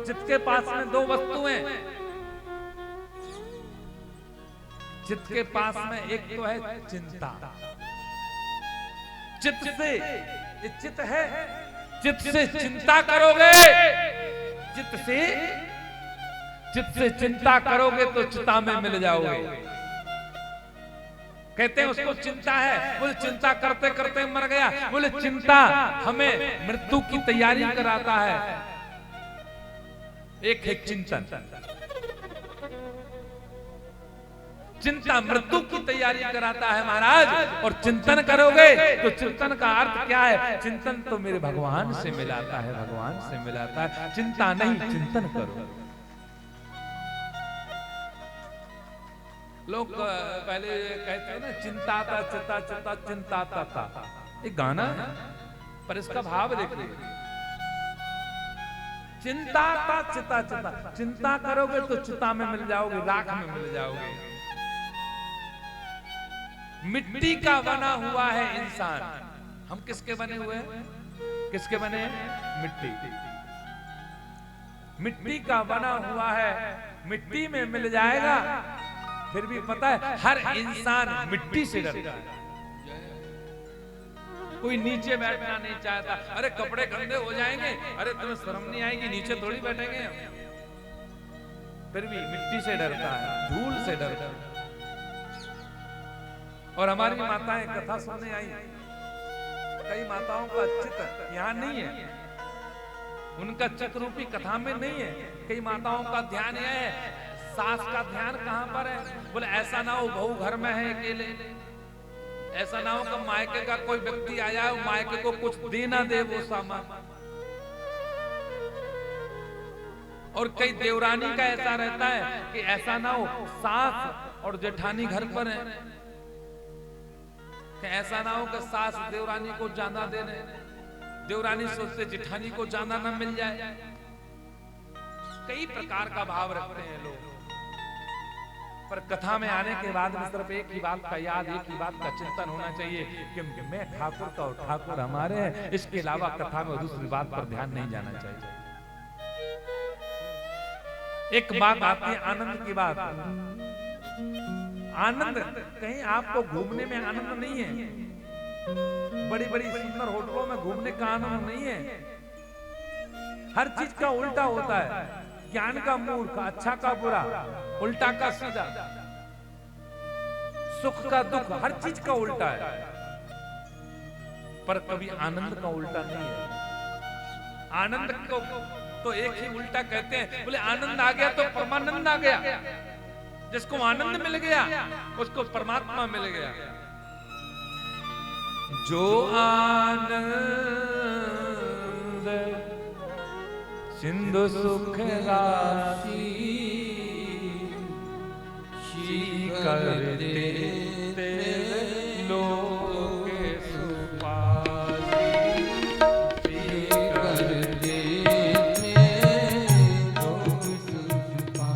चित्त के पास में दो वस्तुएं, चित्त के पास में एक तो है चिंता। चित्त से, ये चित्त है, चित्त से चिंता करोगे, चित्त से चिंता करोगे तो चिता में मिल जाओगे। कहते हैं उसको चिंता है, बोले चिंता करते करते मर गया। बोले चिंता हमें मृत्यु की तैयारी कराता है। एक है चिंतन, चिंता मृत्यु की तैयारी कराता है महाराज। और चिंतन करोगे तो चिंतन का अर्थ क्या है? चिंतन तो मेरे भगवान से मिलाता है, भगवान से मिलाता है। चिंता नहीं, चिंतन करो। लोग पहले कहते हैं ना, चिंता था चिता चिता चिंता था, एक गाना है पर इसका भाव देखिए। चिंता था चिता चिता, चिंता करोगे तो चिता में मिल जाओगे, राख में मिल जाओगे। मिट्टी का बना हुआ है इंसान। हम किसके बने हुए हैं? किसके बने हैं? मिट्टी। मिट्टी का बना हुआ है, मिट्टी में मिल जाएगा। फिर भी पता है हर इंसान मिट्टी से डरता है। कोई नीचे बैठना नहीं चाहता। अरे कपड़े गंदे हो जाएंगे, अरे तुम्हें शर्म नहीं आएगी, नीचे थोड़ी बैठेंगे। फिर भी मिट्टी से डरता है, धूल से डरता है। और हमारी माताएं कथा सुनने आई, कई माताओं का चित्त यहाँ नहीं है, उनका चित्त रूपी कथा में नहीं है। कई माताओं का ध्यान यह है, सास का ध्यान कहां पर है? बोले ऐसा ना हो बहू घर में है अकेले, ऐसा ना हो कि मायके का कोई व्यक्ति आया हो, मायके को कुछ दे ना दे वो सामान। और कई देवरानी का ऐसा रहता है कि ऐसा ना हो सास और जेठानी घर पर है, कि ऐसा ना हो कि सास देवरानी को ज्यादा दे दे, देवरानी सोचते जेठानी को ज्यादा ना मिल जाए। कई प्रकार का भाव रखते हैं लोग। पर कथा में आने के बाद में सिर्फ एक ही बात का याद, एक ही बात का चिंतन होना चाहिए कि मैं ठाकुर का और ठाकुर हमारे हैं। इसके अलावा कथा में दूसरी बात पर ध्यान नहीं जाना चाहिए। एक बात आती है आनंद की बात। आनंद कहीं आपको घूमने में आनंद नहीं है, बड़ी बड़ी सुंदर होटलों में घूमने का आनंद नहीं है। हर चीज का उल्टा होता है, ज्ञान का मूर्ख, अच्छा का बुरा, उल्टा का सीधा, सुख का दुख, हर चीज का उल्टा है। पर कभी आनंद का उल्टा नहीं है। आनंद को तो एक ही उल्टा कहते हैं। बोले आनंद आ गया तो परमानंद आ गया। जिसको आनंद मिल गया उसको परमात्मा मिल गया। जो आनंद सिंधु सुख राशि कर देते लोग सुपारी कर देते लोग सुपारी।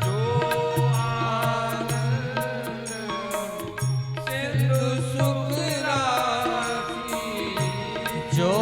जो आनंद सिंधु सुख राशि, जो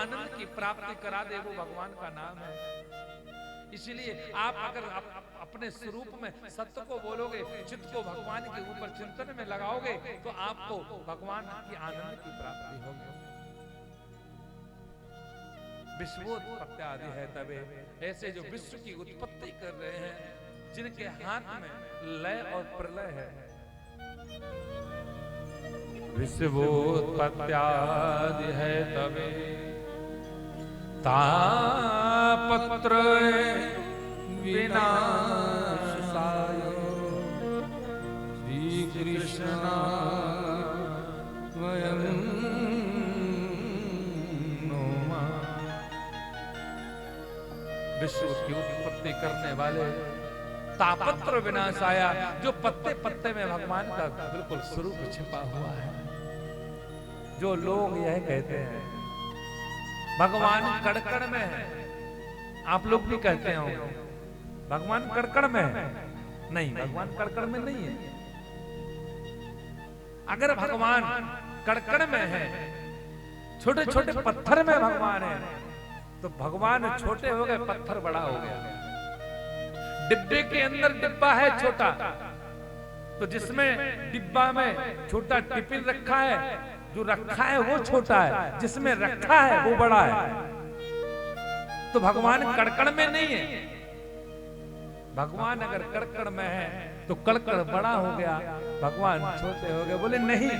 आनंद की प्राप्ति करा दे वो भगवान का नाम है। इसलिए आप अगर अपने स्वरूप में सत्य को बोलोगे, चित्त को भगवान के ऊपर चिंतन में लगाओगे, तो आपको भगवान की आनंद की प्राप्ति होगी। विश्वोत्पत्त्यादि है तबे, ऐसे जो विश्व की उत्पत्ति कर रहे हैं, जिनके हाथ में लय और प्रलय है। विश्वोत्पत्त्यादि है तबे तापत्र विनाशाय श्री कृष्ण वयं नुमा। विश्व की उत्पत्ति करने वाले तापत्र विनाशाया, जो पत्ते पत्ते में भगवान का बिल्कुल स्वरूप छिपा हुआ है। जो लोग यह कहते हैं भगवान कड़कड़ में है, आप लोग भी कहते हो भगवान कड़कड़ में है। नहीं, भगवान कड़कड़ में नहीं है। अगर भगवान कड़कड़ में है, छोटे छोटे पत्थर में भगवान है, तो भगवान छोटे हो गए, पत्थर बड़ा हो गया। डिब्बे के अंदर डिब्बा है छोटा, तो जिसमें डिब्बा में छोटा टिफिन रखा है, जो रखा है वो छोटा है, जिसमें रखा है वो बड़ा है। तो भगवान कड़कड़ में नहीं है। भगवान अगर कड़कड़ में है तो कड़कड़ बड़ा हो गया, भगवान छोटे हो गए। बोले नहीं,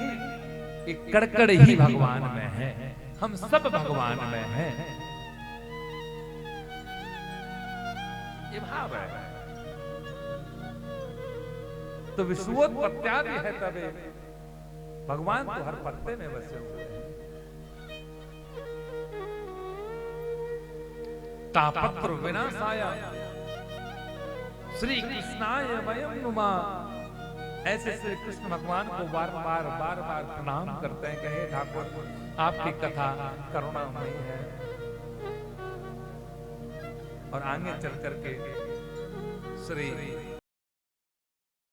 ये कड़कड़ ही भगवान में है, हम सब भगवान में हैं। ये भाव है। तो विश्वोत्पत्त्यादि है तबे, भगवान तो हर पत्ते में बसे हुए हैं। तापत्र विनाशाय श्री कृष्णाय वयं नुमा। ऐसे श्री कृष्ण भगवान को बार बार प्रणाम करते हैं, कहे ठाकुर आपकी कथा करुणामयी है। और आगे चल करके श्री